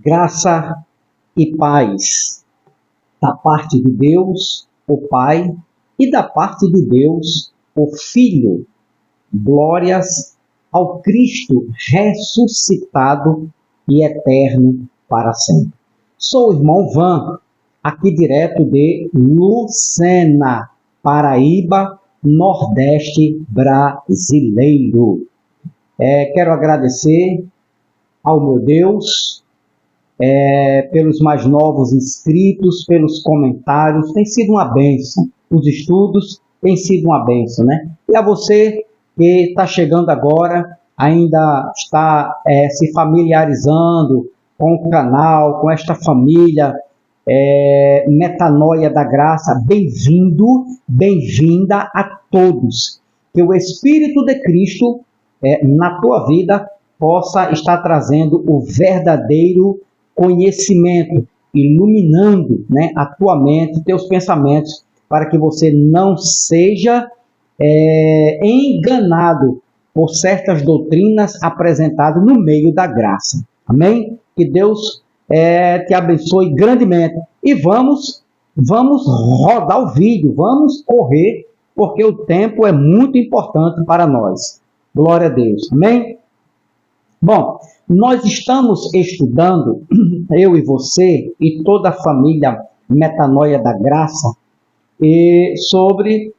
Graça e paz da parte de Deus, o Pai, e da parte de Deus, o Filho. Glórias ao Cristo ressuscitado e eterno para sempre. Sou o irmão Van, aqui direto de Lucena, Paraíba, Nordeste brasileiro. Quero agradecer ao meu Deus, pelos mais novos inscritos, pelos comentários, tem sido uma bênção. Os estudos têm sido uma bênção, né? E a você que está chegando agora, ainda está se familiarizando com o canal, com esta família Metanoia da Graça, bem-vindo, bem-vinda a todos. Que o Espírito de Cristo na tua vida possa estar trazendo o verdadeiro conhecimento, iluminando, né, a tua mente, teus pensamentos, para que você não seja enganado por certas doutrinas apresentadas no meio da graça. Amém? Que Deus te abençoe grandemente. E vamos rodar o vídeo, vamos correr, porque o tempo é muito importante para nós. Glória a Deus. Amém? Bom, nós estamos estudando, eu e você, e toda a família Metanoia da Graça, sobre,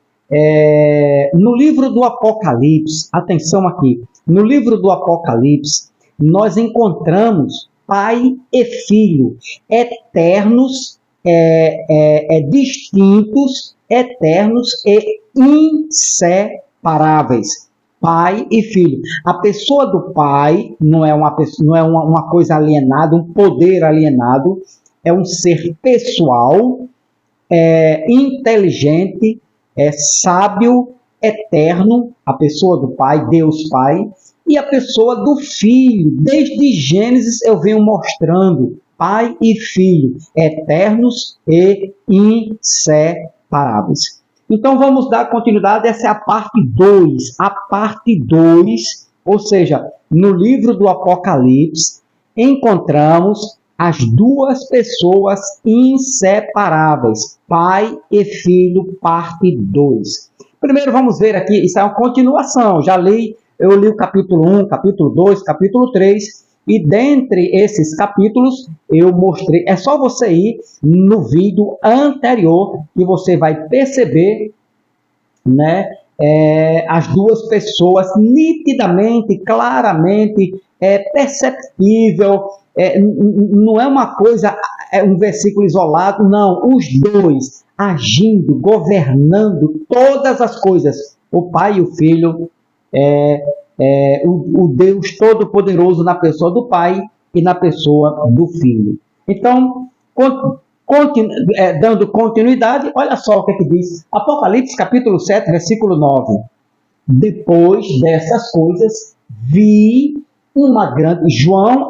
no livro do Apocalipse, atenção aqui, no livro do Apocalipse, nós encontramos Pai e Filho, eternos, distintos, eternos e inseparáveis. Pai e Filho. A pessoa do Pai não é uma coisa alienada, um poder alienado, é um ser pessoal, inteligente, sábio, eterno, a pessoa do Pai, Deus Pai, e a pessoa do Filho. Desde Gênesis eu venho mostrando Pai e Filho, eternos e inseparáveis. Então vamos dar continuidade, essa é a parte 2. A parte 2, ou seja, no livro do Apocalipse, encontramos as duas pessoas inseparáveis, Pai e Filho, parte 2. Primeiro vamos ver aqui, isso é uma continuação, eu li o capítulo 1, capítulo 2, capítulo 3, e dentre esses capítulos eu mostrei, é só você ir no vídeo anterior que você vai perceber, né, as duas pessoas nitidamente, claramente, perceptível, não é uma coisa, um versículo isolado, não, os dois agindo, governando todas as coisas, o Pai e o Filho, o Deus Todo-Poderoso na pessoa do Pai e na pessoa do Filho. Então, dando continuidade, olha só o que diz Apocalipse capítulo 7, versículo 9. Depois dessas coisas, vi uma grande...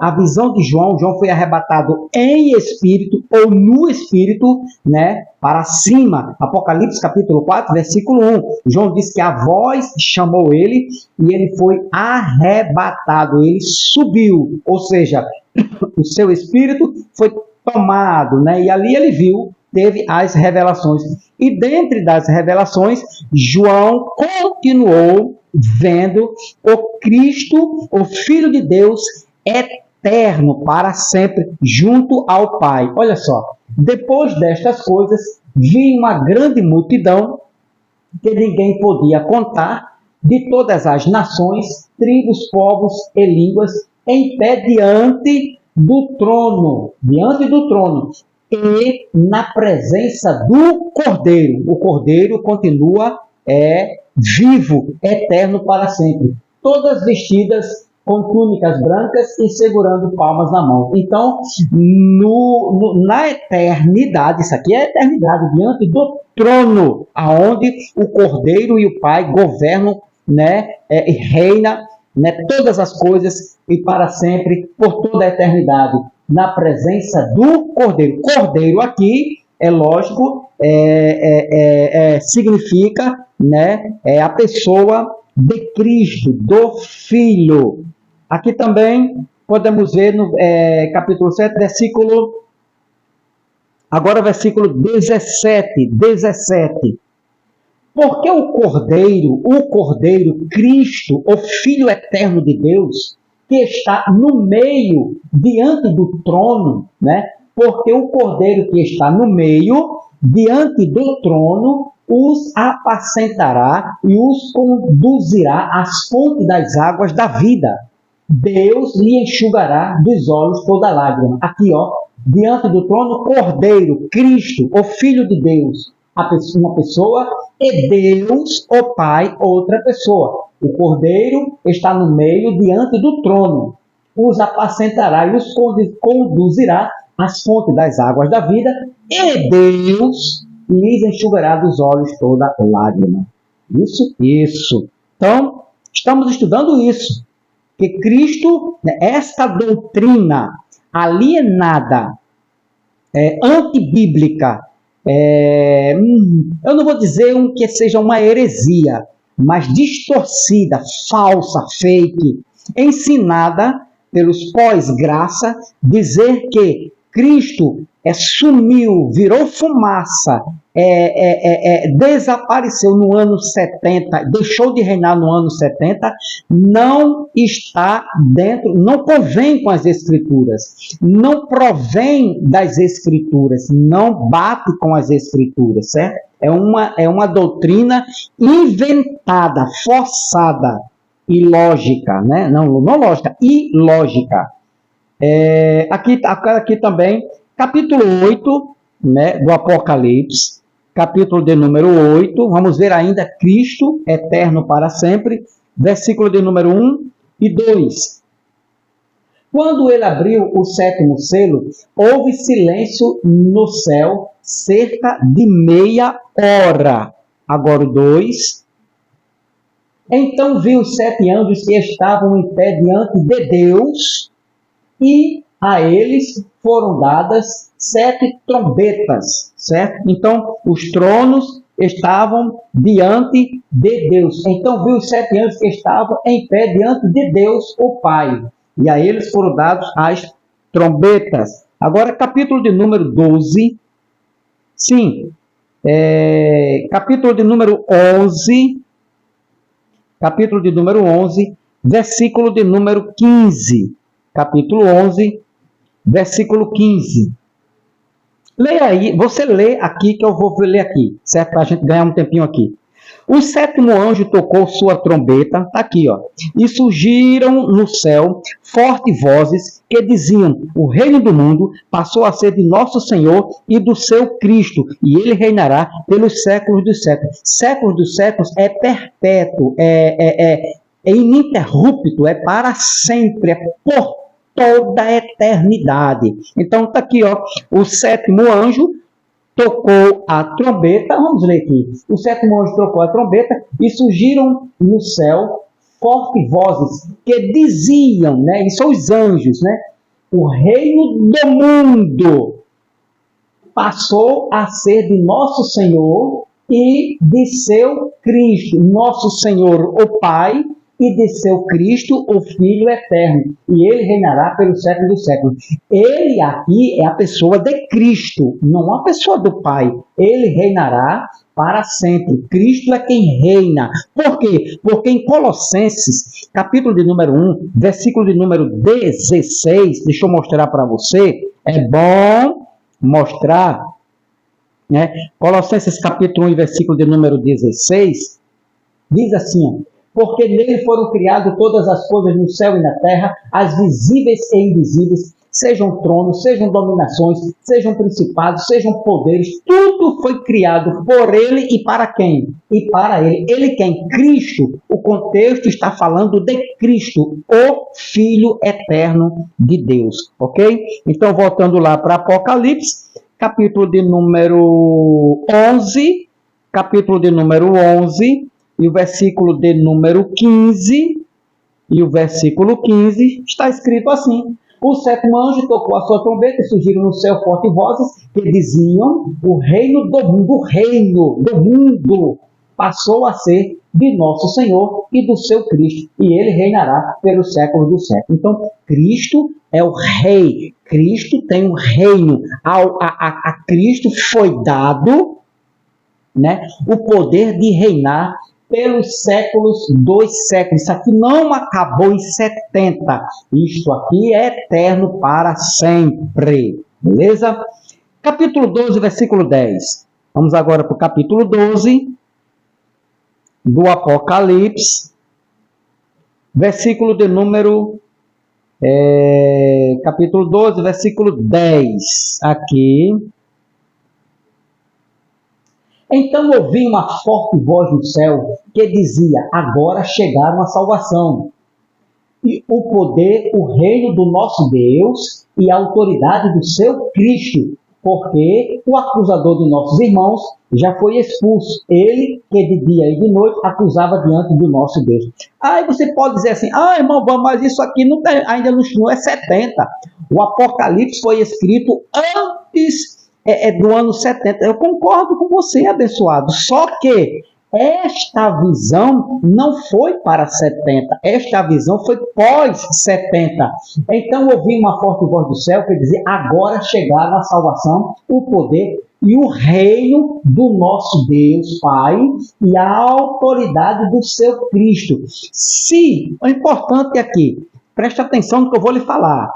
a visão de João foi arrebatado em espírito ou no espírito, né, para cima. Apocalipse capítulo 4, versículo 1. João diz que a voz chamou ele e ele foi arrebatado, ele subiu, ou seja, o seu espírito foi tomado, né, e ali ele viu, teve as revelações. E dentre das revelações, João continuou vendo o Cristo, o Filho de Deus, eterno para sempre, junto ao Pai. Olha só, depois destas coisas, vi uma grande multidão, que ninguém podia contar, de todas as nações, tribos, povos e línguas, em pé diante do trono, e na presença do Cordeiro. O Cordeiro continua vivo, eterno para sempre. Todas vestidas com túnicas brancas e segurando palmas na mão. Então, na eternidade, isso aqui é a eternidade, diante do trono, aonde o Cordeiro e o Pai governam, né, e reina, né, todas as coisas e para sempre, por toda a eternidade, na presença do Cordeiro. Cordeiro aqui, é lógico, significa, né, a pessoa de Cristo, do Filho. Aqui também podemos ver no capítulo 7, versículo 17. Porque o Cordeiro, Cristo, o Filho eterno de Deus, que está no meio, diante do trono, né? Porque o Cordeiro que está no meio, diante do trono, os apacentará e os conduzirá às fontes das águas da vida. Deus lhe enxugará dos olhos toda lágrima. Aqui, ó, diante do trono, Cordeiro, Cristo, o Filho de Deus, uma pessoa, e Deus, o Pai, outra pessoa. O Cordeiro está no meio, diante do trono. Os apacentará e os conduzirá às fontes das águas da vida, e Deus lhes enxugará dos olhos toda lágrima. Isso. Então, estamos estudando isso. Que Cristo, esta doutrina alienada, antibíblica, eu não vou dizer que seja uma heresia, mas distorcida, falsa, fake, ensinada pelos pós-graça, dizer que Cristo sumiu, virou fumaça, desapareceu no ano 70, deixou de reinar no ano 70, não está dentro, não convém com as Escrituras, não provém das Escrituras, não bate com as Escrituras, certo? É uma doutrina inventada, forçada, ilógica, né? Não lógica, ilógica. Aqui também, capítulo 8, né, do Apocalipse, capítulo de número 8, vamos ver ainda Cristo, eterno para sempre, versículo de número 1 e 2. Quando ele abriu o sétimo selo, houve silêncio no céu cerca de meia hora. Agora o 2. Então vi os 7 anjos que estavam em pé diante de Deus, e a eles foram dadas 7 trombetas, certo? Então, os tronos estavam diante de Deus. Então, viu os 7 anjos que estavam em pé diante de Deus, o Pai. E a eles foram dadas as trombetas. Agora, capítulo de número 12. Sim. Capítulo de número 11. Capítulo de número 11, versículo de número 15. Capítulo 11, versículo 15. Leia aí, você lê aqui que eu vou ler aqui, certo? Para a gente ganhar um tempinho aqui. O 7º anjo tocou sua trombeta, está aqui, ó, e surgiram no céu fortes vozes que diziam: o reino do mundo passou a ser de nosso Senhor e do seu Cristo, e ele reinará pelos séculos dos séculos. Séculos dos séculos é perpétuo, é ininterrupto, é para sempre, é por toda a eternidade. Então está aqui, ó, o 7º anjo tocou a trombeta, vamos ler aqui. O 7º anjo tocou a trombeta e surgiram no céu fortes vozes que diziam, né, e são os anjos, né, o reino do mundo passou a ser de nosso Senhor e de seu Cristo, nosso Senhor, o Pai, e de seu Cristo, o Filho eterno, e ele reinará pelos séculos dos séculos. Ele aqui é a pessoa de Cristo, não a pessoa do Pai. Ele reinará para sempre. Cristo é quem reina. Por quê? Porque em Colossenses, capítulo de número 1, versículo de número 16, deixa eu mostrar para você, é bom mostrar, né? Colossenses capítulo 1, versículo de número 16, diz assim: porque nele foram criadas todas as coisas no céu e na terra, as visíveis e invisíveis, sejam tronos, sejam dominações, sejam principados, sejam poderes, tudo foi criado por ele e para quem? E para ele. Ele quem? Cristo. O contexto está falando de Cristo, o Filho eterno de Deus, ok? Então, voltando lá para Apocalipse, capítulo de número 11, e o versículo de número 15, está escrito assim: o 7º anjo tocou a sua trombeta e surgiram no céu fortes vozes que diziam: o reino do mundo passou a ser de nosso Senhor e do seu Cristo, e ele reinará pelos séculos dos séculos. Então, Cristo é o rei. Cristo tem um reino. A Cristo foi dado, né, o poder de reinar pelos séculos dos séculos. Isso aqui não acabou em 70. Isto aqui é eterno para sempre. Beleza? Capítulo 12, versículo 10. Vamos agora para o capítulo 12 do Apocalipse, versículo de número... capítulo 12, versículo 10. Aqui. Então ouvi uma forte voz do céu que dizia: agora chegaram a salvação, e o poder, o reino do nosso Deus e a autoridade do seu Cristo, porque o acusador de nossos irmãos já foi expulso. Ele, que de dia e de noite acusava diante do nosso Deus. Aí você pode dizer assim: irmão, mas isso aqui não tem, ainda não é 70. O Apocalipse foi escrito antes do ano 70. Eu concordo com você, abençoado. Só que esta visão não foi para 70. Esta visão foi pós 70. Então ouvi uma forte voz do céu que dizia: agora chegaram a salvação, o poder e o reino do nosso Deus Pai e a autoridade do seu Cristo. Se, o importante aqui, preste atenção no que eu vou lhe falar.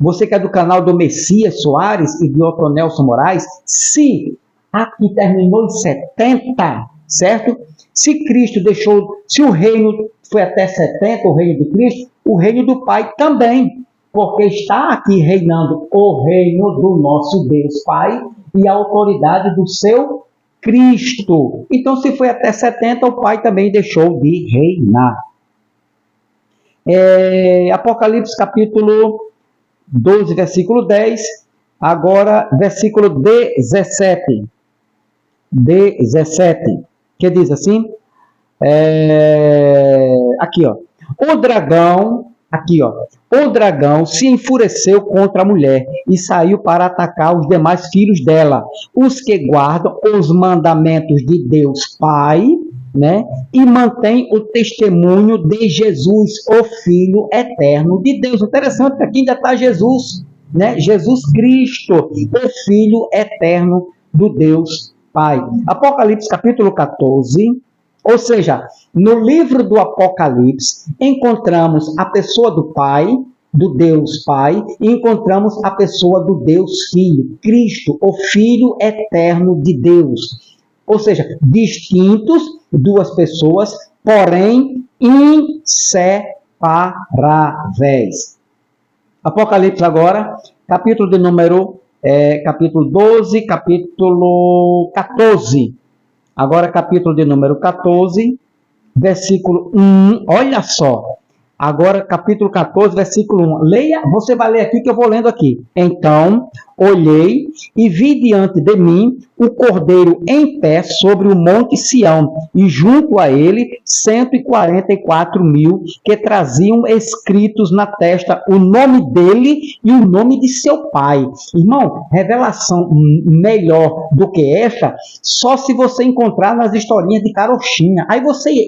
Você que é do canal do Messias Soares e do Otto Nelson Moraes, se aqui terminou em 70, certo? Se Cristo deixou, se o reino foi até 70, o reino de Cristo, o reino do Pai também, porque está aqui reinando o reino do nosso Deus Pai e a autoridade do seu Cristo. Então, se foi até 70, o Pai também deixou de reinar. Apocalipse capítulo 12, versículo 10, agora versículo 17. 17, que diz assim, aqui ó, o dragão se enfureceu contra a mulher e saiu para atacar os demais filhos dela, os que guardam os mandamentos de Deus Pai, né, e mantém o testemunho de Jesus, o Filho eterno de Deus. Interessante que aqui ainda está Jesus, né, Jesus Cristo, o Filho eterno do Deus Pai. Apocalipse capítulo 14, ou seja, no livro do Apocalipse, encontramos a pessoa do Pai, do Deus Pai, e encontramos a pessoa do Deus Filho, Cristo, o Filho eterno de Deus. Ou seja, distintos, duas pessoas, porém inseparáveis. Apocalipse agora, capítulo de número capítulo 12, capítulo 14. Agora, capítulo de número 14, versículo 1. Olha só. Agora, capítulo 14, versículo 1. Leia, você vai ler aqui que eu vou lendo aqui. Então, olhei e vi diante de mim o Cordeiro em pé sobre o monte Sião, e junto a ele 144.000 que traziam escritos na testa o nome dele e o nome de seu pai. Irmão, revelação melhor do que esta, só se você encontrar nas historinhas de carochinha. Aí você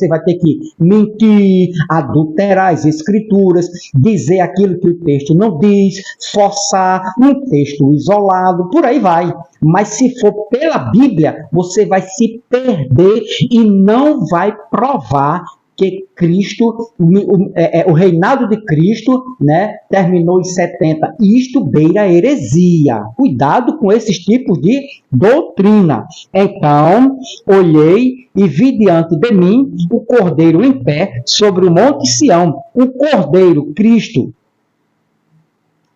vai ter que mentir, adulterar as escrituras, dizer aquilo que o texto não diz, forçar um texto isolado, por aí vai. Mas se for pela Bíblia, você vai se perder e não vai provar que Cristo, o reinado de Cristo, né, terminou em 70. Isto beira a heresia. Cuidado com esses tipos de doutrina. Então, olhei e vi diante de mim o Cordeiro em pé sobre o monte Sião. O Cordeiro, Cristo,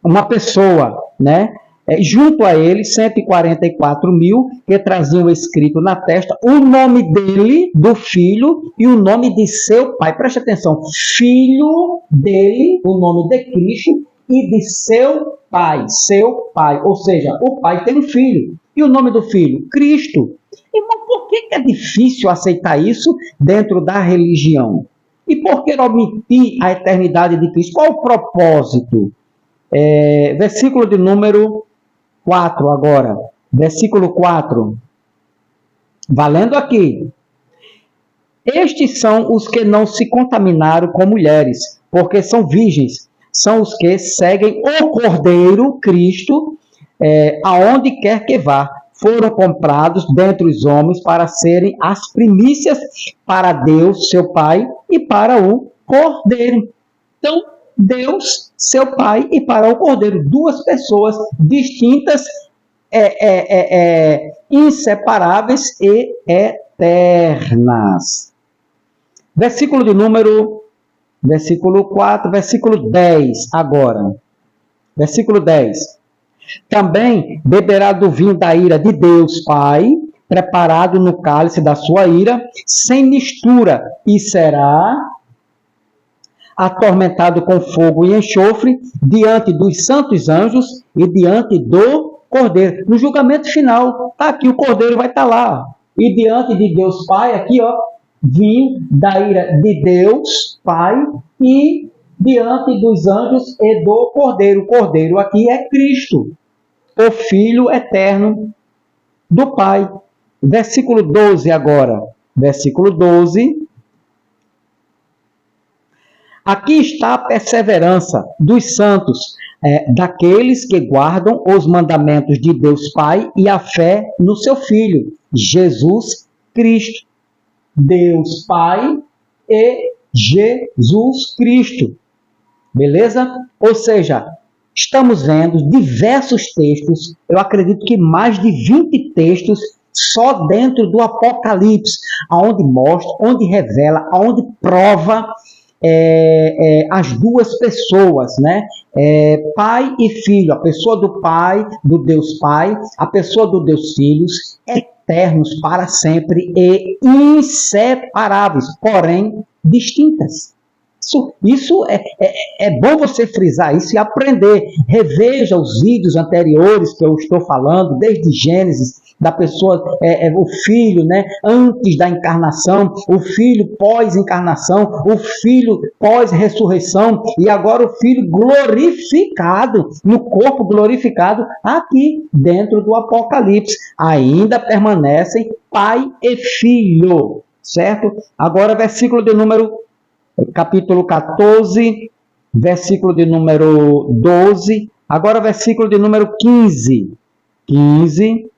uma pessoa, né? Junto a ele, 144.000 que traziam escrito na testa o nome dele, do filho, e o nome de seu pai. Preste atenção, filho dele, o nome de Cristo, e de seu pai, ou seja, o pai tem um filho. E o nome do filho? Cristo. Irmão, por que é difícil aceitar isso dentro da religião? E por que omitir a eternidade de Cristo? Qual o propósito? Versículo de número 4 agora. Versículo 4. Valendo aqui. Estes são os que não se contaminaram com mulheres, porque são virgens. São os que seguem o Cordeiro Cristo, aonde quer que vá. Foram comprados dentre os homens para serem as primícias para Deus, seu Pai, e para o Cordeiro. Então, Deus, seu Pai, e para o Cordeiro. Duas pessoas distintas, inseparáveis e eternas. Versículo 4, versículo 10 agora. Versículo 10. Também beberá do vinho da ira de Deus Pai, preparado no cálice da sua ira, sem mistura, e será atormentado com fogo e enxofre diante dos santos anjos e diante do Cordeiro. No julgamento final, aqui o Cordeiro vai estar lá. E diante de Deus Pai, aqui, ó, vinho da ira de Deus Pai e diante dos anjos e do Cordeiro. O Cordeiro aqui é Cristo, o Filho eterno do Pai. Versículo 12 agora. Versículo 12. Aqui está a perseverança dos santos, daqueles que guardam os mandamentos de Deus Pai e a fé no seu Filho, Jesus Cristo. Deus Pai e Jesus Cristo. Beleza? Ou seja, estamos vendo diversos textos, eu acredito que mais de 20 textos, só dentro do Apocalipse, onde mostra, onde revela, onde prova as duas pessoas, né? Pai e Filho, a pessoa do Pai, do Deus Pai, a pessoa do Deus Filhos, eternos para sempre e inseparáveis, porém distintas. Isso é bom você frisar isso e aprender. Reveja os vídeos anteriores que eu estou falando, desde Gênesis, da pessoa, o filho, né, antes da encarnação, o filho pós-encarnação, o filho pós-ressurreição, e agora o filho glorificado, no corpo glorificado, aqui dentro do Apocalipse. Ainda permanecem pai e filho, certo? Agora, capítulo 14, versículo de número 12, agora versículo de número 15. 15.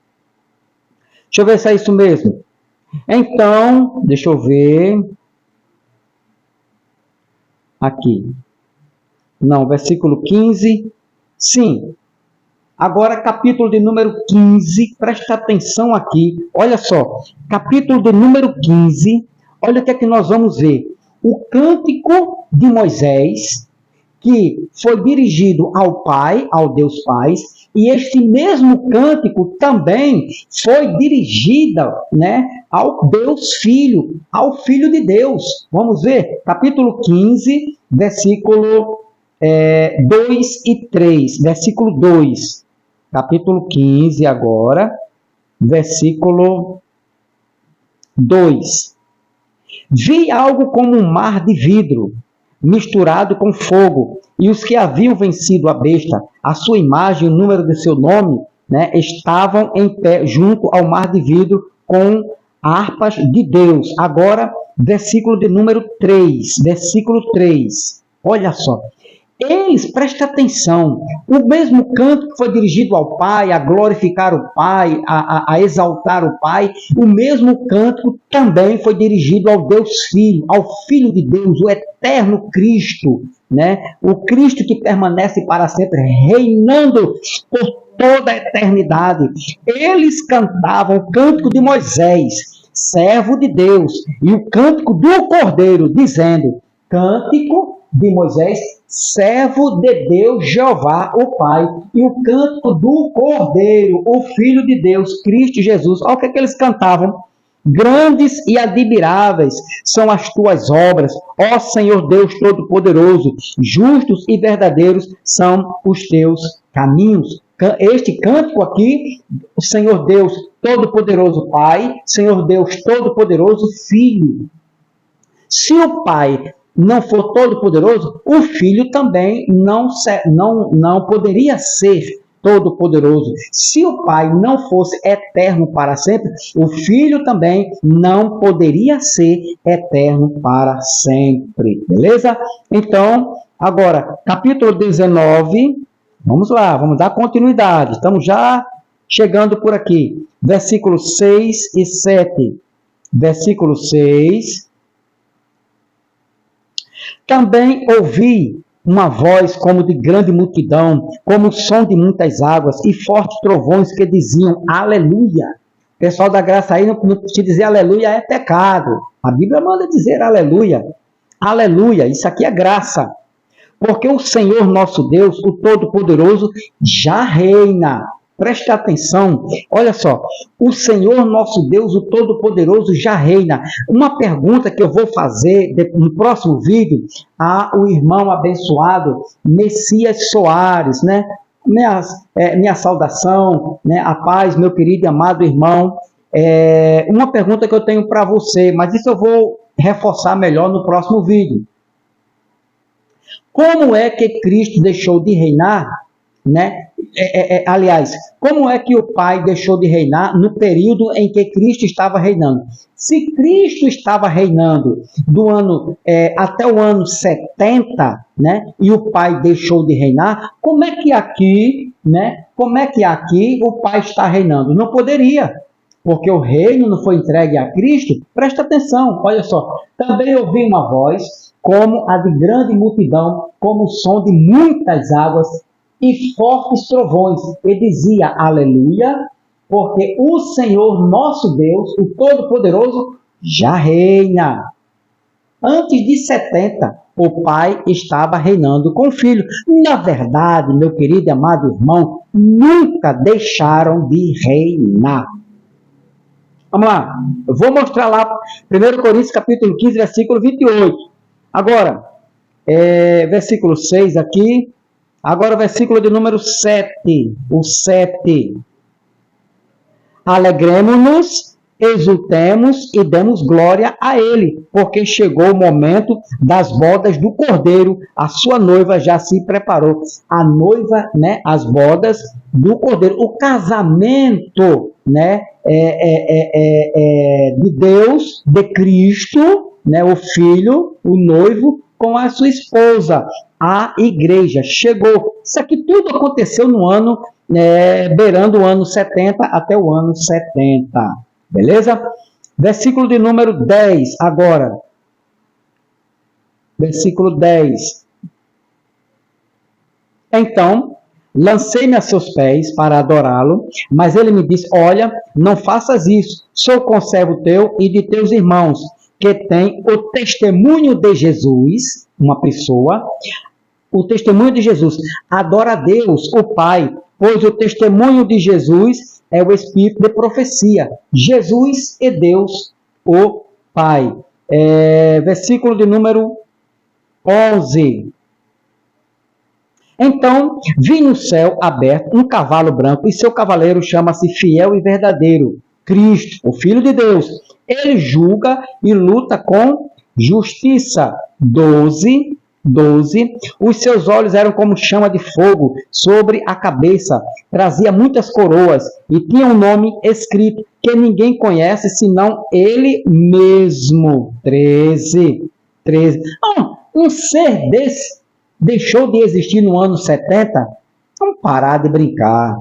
Deixa eu ver se é isso mesmo. Então, deixa eu ver. Aqui. Não, versículo 15. Sim. Agora, capítulo de número 15. Presta atenção aqui. Olha só. Capítulo de número 15. Olha o que é que nós vamos ver. O cântico de Moisés, que foi dirigido ao Pai, ao Deus Pai, e este mesmo cântico também foi dirigido, né, ao Deus Filho, ao Filho de Deus. Vamos ver, capítulo 15, versículo 2 e 3. Versículo 2. Capítulo 15 agora, versículo 2. Vi algo como um mar de vidro, misturado com fogo, e os que haviam vencido a besta, a sua imagem e o número de seu nome, né, estavam em pé junto ao mar de vidro com harpas de Deus. Agora, versículo de número 3. Versículo 3. Olha só. Eles, presta atenção, o mesmo canto que foi dirigido ao Pai, a glorificar o Pai, a exaltar o Pai, o mesmo canto também foi dirigido ao Deus Filho, ao Filho de Deus, o eterno Cristo, né? O Cristo que permanece para sempre, reinando por toda a eternidade. Eles cantavam o cântico de Moisés, servo de Deus, e o cântico do Cordeiro, dizendo, cântico de Moisés, servo de Deus, Jeová, o Pai, e o cântico do Cordeiro, o Filho de Deus, Cristo Jesus. Olha o que eles cantavam. Grandes e admiráveis são as tuas obras, ó Senhor Deus Todo-Poderoso, justos e verdadeiros são os teus caminhos. Este cântico aqui, o Senhor Deus Todo-Poderoso Pai, Senhor Deus Todo-Poderoso Filho. Se o Pai não for todo-poderoso, o Filho também não poderia ser Todo-Poderoso. Se o Pai não fosse eterno para sempre, o Filho também não poderia ser eterno para sempre. Beleza? Então, agora, capítulo 19, vamos lá, vamos dar continuidade. Estamos já chegando por aqui. Versículos 6 e 7. Versículo 6. Também ouvi uma voz como de grande multidão, como o som de muitas águas, e fortes trovões que diziam, aleluia. O pessoal da graça aí, não te dizer aleluia é pecado. A Bíblia manda dizer aleluia. Aleluia, isso aqui é graça. Porque o Senhor nosso Deus, o Todo-Poderoso, já reina. Preste atenção, olha só, o Senhor nosso Deus, o Todo-Poderoso, já reina. Uma pergunta que eu vou fazer no próximo vídeo ao irmão abençoado Messias Soares, né? Minha saudação, né? A paz, meu querido e amado irmão. Uma pergunta que eu tenho para você, mas isso eu vou reforçar melhor no próximo vídeo. Como é que Cristo deixou de reinar, né? Aliás, como é que o Pai deixou de reinar no período em que Cristo estava reinando? Se Cristo estava reinando do ano até o ano 70, né? E o Pai deixou de reinar, como é que aqui, né? Como é que aqui o Pai está reinando? Não poderia, porque o reino não foi entregue a Cristo. Presta atenção, olha só. Também ouvi uma voz como a de grande multidão, como o som de muitas águas e fortes trovões, e dizia, aleluia, porque o Senhor nosso Deus, o Todo-Poderoso, já reina. Antes de 70, o Pai estava reinando com o Filho. Na verdade, meu querido e amado irmão, nunca deixaram de reinar. Vamos lá, eu vou mostrar lá, 1 Coríntios capítulo 15, versículo 28. Agora, versículo 6 aqui. Agora o versículo de número 7. O 7. Alegremo-nos, exultemos e demos glória a Ele, porque chegou o momento das bodas do Cordeiro, a sua noiva já se preparou. A noiva, né, as bodas do Cordeiro, o casamento, né, de Deus, de Cristo, né, o Filho, o noivo, com a sua esposa, a igreja. Chegou. Isso aqui tudo aconteceu no ano, beirando o ano 70 até o ano 70. Beleza? Versículo de número 10, agora. Versículo 10. Então, lancei-me a seus pés para adorá-lo, mas ele me disse, olha, não faças isso, sou conservo teu e de teus irmãos, que tem o testemunho de Jesus, uma pessoa, o testemunho de Jesus. Adora a Deus, o Pai, pois o testemunho de Jesus é o espírito de profecia. Jesus e Deus, o Pai. Versículo de número 11. Então, vi no céu aberto um cavalo branco, e seu cavaleiro chama-se Fiel e Verdadeiro, Cristo, o Filho de Deus. Ele julga e luta com justiça. 12. Os seus olhos eram como chama de fogo sobre a cabeça. Trazia muitas coroas e tinha um nome escrito que ninguém conhece senão ele mesmo. 13. Um ser desse deixou de existir no ano 70? Vamos parar de brincar.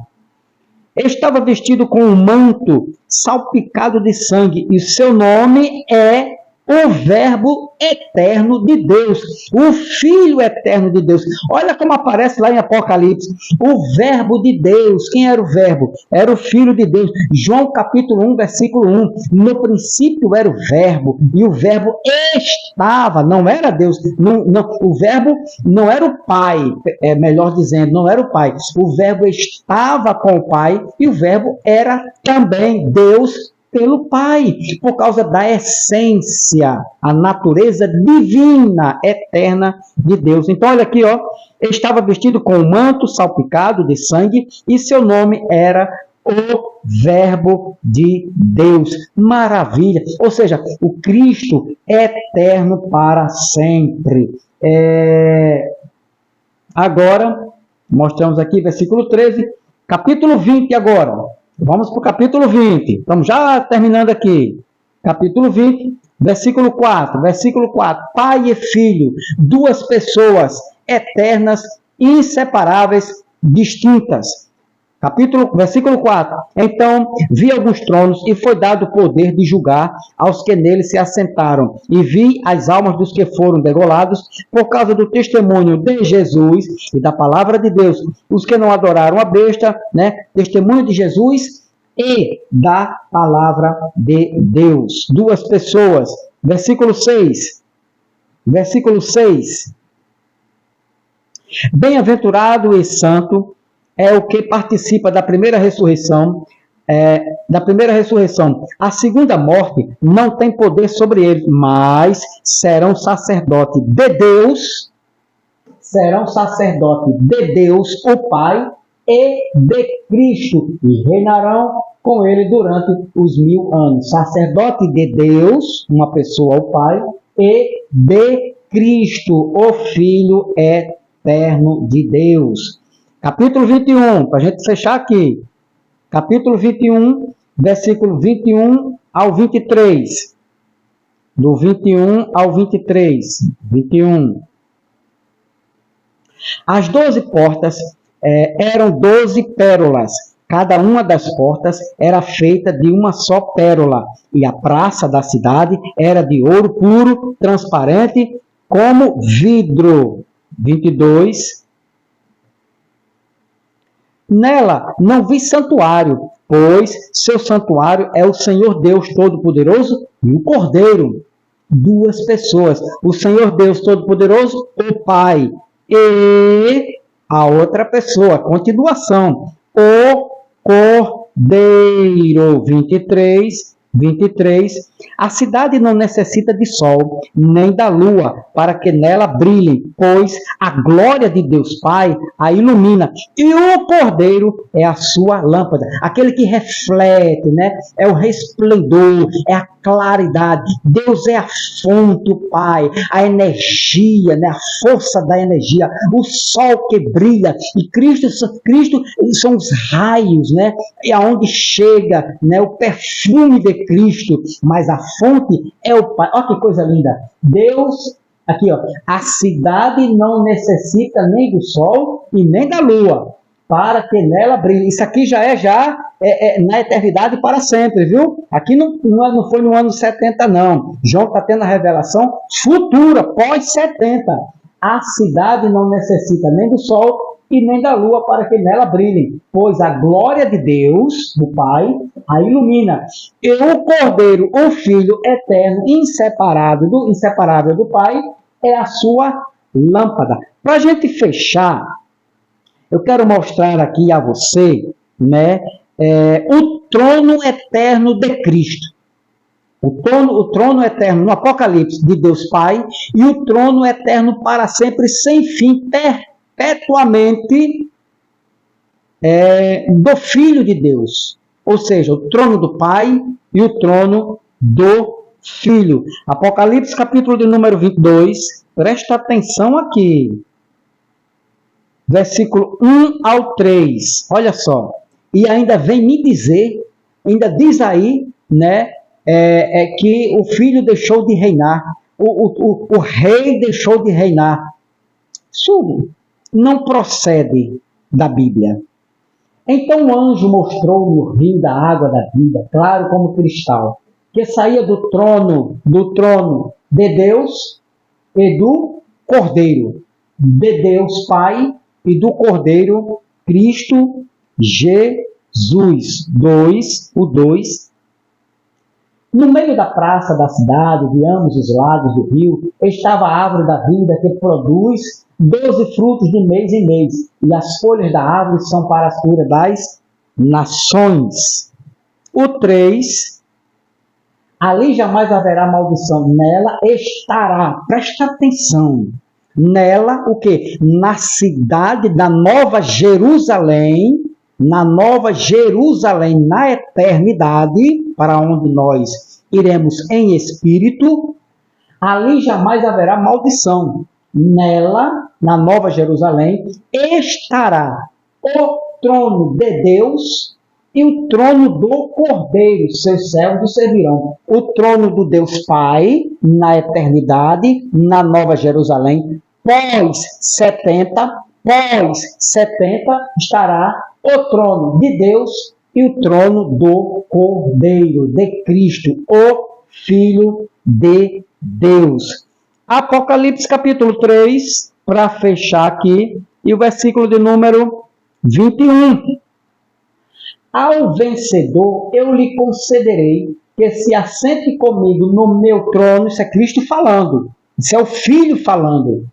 Estava vestido com um manto salpicado de sangue, e seu nome é o Verbo eterno de Deus, o Filho eterno de Deus. Olha como aparece lá em Apocalipse, o Verbo de Deus. Quem era o Verbo? Era o Filho de Deus. João capítulo 1, versículo 1. No princípio era o Verbo, e o Verbo estava, não era Deus, o Verbo não era o Pai, melhor dizendo, não era o Pai. O Verbo estava com o Pai, e o Verbo era também Deus pelo Pai, por causa da essência, a natureza divina, eterna de Deus. Então, olha aqui, ó, estava vestido com um manto salpicado de sangue, e seu nome era o Verbo de Deus. Maravilha! Ou seja, o Cristo é eterno para sempre. Agora, mostramos aqui, versículo 13, Capítulo 20 agora. Vamos para o capítulo 20. Estamos já terminando aqui. Capítulo 20, versículo 4. Versículo 4. Pai e filho, duas pessoas eternas, inseparáveis, distintas. Versículo 4. Então vi alguns tronos e foi dado o poder de julgar aos que neles se assentaram. E vi as almas dos que foram degolados por causa do testemunho de Jesus e da palavra de Deus. Os que não adoraram a besta, testemunho de Jesus e da palavra de Deus. Duas pessoas. Versículo 6. Versículo 6. Bem-aventurado e santo é o que participa da primeira ressurreição. A segunda morte não tem poder sobre eles, mas serão sacerdote de Deus, o Pai e de Cristo, e reinarão com ele durante os 1000 anos. Sacerdote de Deus, uma pessoa, o Pai, e de Cristo, o Filho eterno de Deus. Capítulo 21, para a gente fechar aqui. Capítulo 21, versículo 21 ao 23. Do 21 ao 23. 21. As 12 portas eram 12 pérolas. Cada uma das portas era feita de uma só pérola. E a praça da cidade era de ouro puro, transparente, como vidro. 22. Nela não vi santuário, pois seu santuário é o Senhor Deus Todo-Poderoso e o Cordeiro. Duas pessoas, o Senhor Deus Todo-Poderoso, o Pai, e a outra pessoa, continuação, o Cordeiro. 23. A cidade não necessita de sol, nem da lua, para que nela brilhem, pois a glória de Deus Pai a ilumina. E o Cordeiro é a sua lâmpada, aquele que reflete, é o resplendor, é a claridade. Deus é a fonte, o Pai, a energia, a força da energia, o sol que brilha. E Cristo são os raios, e aonde chega, o perfume de Cristo, mas a fonte é o Pai. Olha que coisa linda. Deus, aqui, a cidade não necessita nem do sol e nem da lua, para que nela brilhe. Isso aqui já é na eternidade para sempre, viu? Aqui não foi no ano 70, não. João está tendo a revelação futura, pós-70. A cidade não necessita nem do sol e nem da lua para que nela brilhem, pois a glória de Deus, do Pai, a ilumina. E o Cordeiro, o Filho eterno, inseparável do Pai, é a sua lâmpada. Para a gente fechar, eu quero mostrar aqui a você, o trono eterno de Cristo. O trono eterno no Apocalipse de Deus Pai e o trono eterno para sempre, sem fim, perpetuamente, do Filho de Deus. Ou seja, o trono do Pai e o trono do Filho. Apocalipse, capítulo de número 22. Presta atenção aqui. Versículo 1 ao 3. Olha só. E ainda vem me dizer, ainda diz aí, que o Filho deixou de reinar. O rei deixou de reinar. Isso não procede da Bíblia. Então o anjo mostrou-me o rio da água da vida, claro como cristal, que saía do trono de Deus e do Cordeiro, de Deus Pai e do Cordeiro Cristo Jesus. 2. No meio da praça da cidade, de ambos os lados do rio, estava a árvore da vida que produz 12 frutos de mês em mês, e as folhas da árvore são para a cura das nações. O 3. Ali jamais haverá maldição. Nela estará, presta atenção, nela o quê? Na cidade da Nova Jerusalém, na eternidade, para onde nós iremos em espírito, ali jamais haverá maldição. Nela, na Nova Jerusalém, estará o trono de Deus e o trono do Cordeiro. Seus servos servirão o trono do Deus Pai na eternidade, na Nova Jerusalém. Pós-70 estará o trono de Deus e o trono do Cordeiro, de Cristo, o Filho de Deus. Apocalipse capítulo 3, para fechar aqui, e o versículo de número 21. Ao vencedor eu lhe concederei que se assente comigo no meu trono. Isso é Cristo falando, isso é o Filho falando.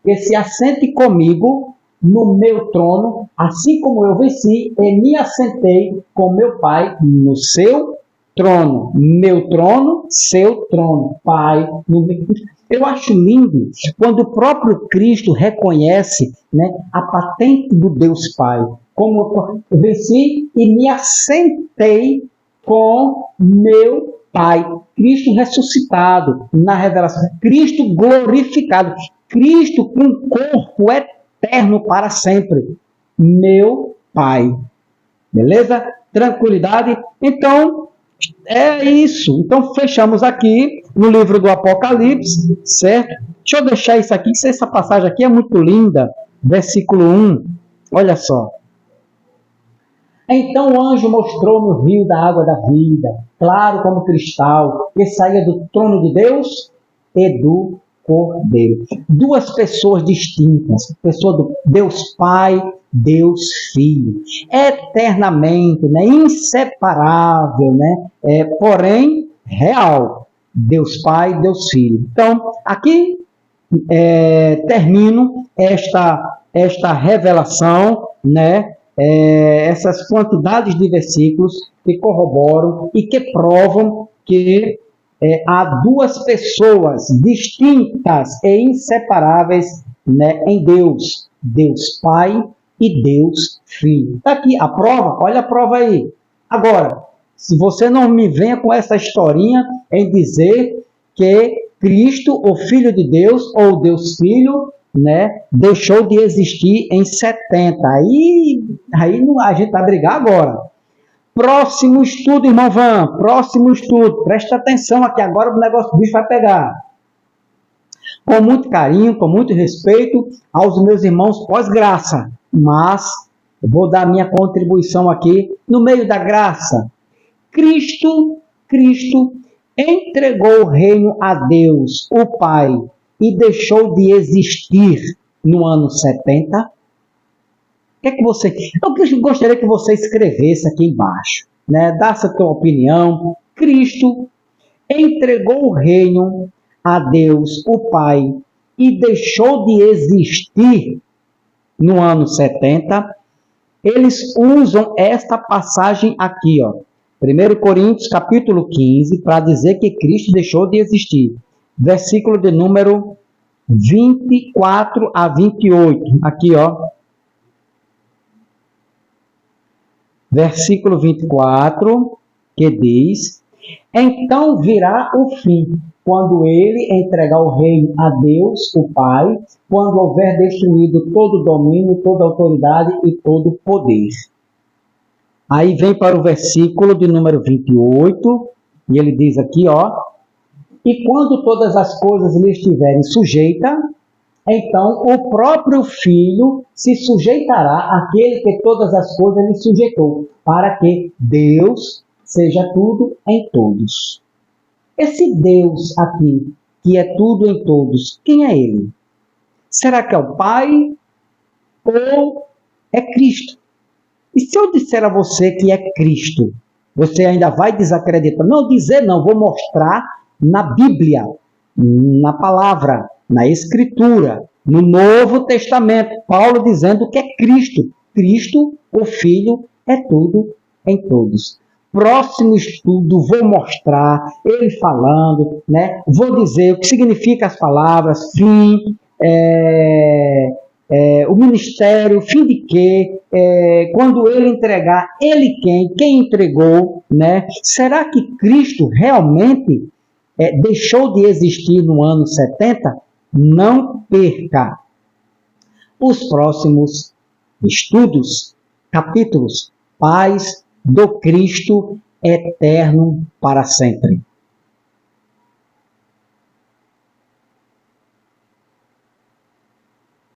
Que se assente comigo no meu trono, assim como eu venci e me assentei com meu Pai no seu trono. Meu trono, seu trono. Pai, no meu... Eu acho lindo quando o próprio Cristo reconhece, né, a patente do Deus Pai. Como eu venci e me assentei com meu Pai. Cristo ressuscitado na revelação. Cristo glorificado. Cristo com corpo eterno para sempre. Meu Pai. Beleza? Tranquilidade? Então, é isso. Então, fechamos aqui no livro do Apocalipse, certo? Deixa eu deixar isso aqui, que essa passagem aqui é muito linda. Versículo 1. Olha só. Então o anjo mostrou-me o rio da água da vida, claro como cristal, que saía do trono de Deus e do Cordeiro. Duas pessoas distintas, pessoa do Deus Pai, Deus Filho, eternamente, né, inseparável, né, porém real, Deus Pai, Deus Filho. Então, aqui termino esta revelação, né, essas quantidades de versículos que corroboram e que provam que há duas pessoas distintas e inseparáveis, né, em Deus, Deus Pai e Deus Filho. Está aqui a prova, olha a prova aí. Agora, se você não me venha com essa historinha em dizer que Cristo, o Filho de Deus, ou Deus Filho, né, deixou de existir em 70. Aí não, a gente vai brigar agora. Próximo estudo, irmão Van, próximo estudo. Presta atenção aqui, agora o negócio do bicho vai pegar. Com muito carinho, com muito respeito aos meus irmãos pós-graça, mas eu vou dar minha contribuição aqui no meio da graça. Cristo entregou o reino a Deus, o Pai, e deixou de existir no ano 70? O que é que você... Eu gostaria que você escrevesse aqui embaixo, né? Dá-se a tua opinião. Cristo entregou o reino a Deus, o Pai, e deixou de existir no ano 70. Eles usam esta passagem aqui, ó, 1 Coríntios capítulo 15, para dizer que Cristo deixou de existir. Versículo de número 24 a 28. Aqui, ó. Versículo 24, que diz: então virá o fim, quando ele entregar o reino a Deus, o Pai, quando houver destruído todo o domínio, toda a autoridade e todo o poder. Aí vem para o versículo de número 28, e ele diz aqui, ó: e quando todas as coisas lhe estiverem sujeitas, então o próprio Filho se sujeitará àquele que todas as coisas lhe sujeitou, para que Deus seja tudo em todos. Esse Deus aqui, que é tudo em todos, quem é ele? Será que é o Pai ou é Cristo? E se eu disser a você que é Cristo, você ainda vai desacreditar? Não dizer não, vou mostrar na Bíblia, na palavra, na Escritura, no Novo Testamento, Paulo dizendo que é Cristo. Cristo, o Filho, é tudo em todos. Próximo estudo, vou mostrar ele falando, né? Vou dizer o que significa as palavras, fim, o ministério, fim de quê, quando ele entregar, ele quem entregou, né? Será que Cristo realmente deixou de existir no ano 70? Não perca os próximos estudos. capítulos. Paz do Cristo eterno para sempre.